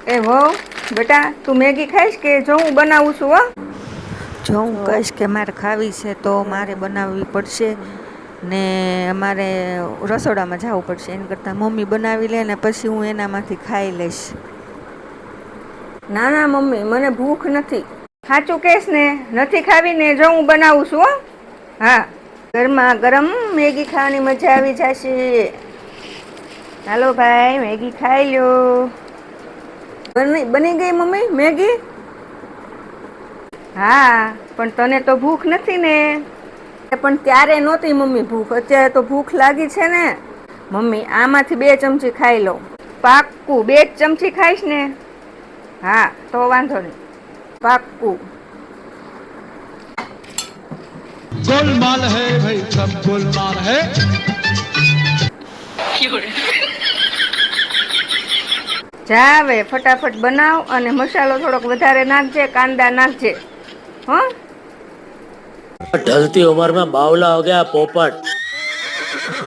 એ વહુ, બેટા તું મેગી ખાઈશ કે જો હું બનાવું છું? હો, જો હું કહીશ કે મારે ખાવી છે તો મારે બનાવવી પડશે ને અમારે રસોડામાં જવું પડશે. એના કરતાં મમ્મી બનાવી લે ને પછી હું એનામાંથી ખાઈ લઈશ. ના ના મમ્મી, મને ભૂખ નથી. સાચું કહેશ ને? નથી ખાવી ને? જો હું બનાવું છું. હો, હા, ગરમા ગરમ મેગી ખાવાની મજા આવી જશે. હાલો ભાઈ, મેગી ખાઈ લ્યો. બની ગઈ મમ્મી મેગી? હા, પણ તને તો ભૂખ નથી ને? પણ ત્યારે નહોતી મમ્મી ભૂખ, અત્યારે તો ભૂખ લાગી છે ને. મમ્મી આમાંથી 2 ચમચી ખાઈ લઉં. પાક્કું 2 જ ચમચી ખાઈશ ને? હા તો વાંધો નહીં, પાક્કું. गोलमाल है भाई, सब गोलमाल है. જા હવે ફટાફટ બનાવ અને મસાલો થોડોક વધારે નાખજે, કાંદા નાખજે. હો, ढलती उम्र में बावला हो गया पोपट.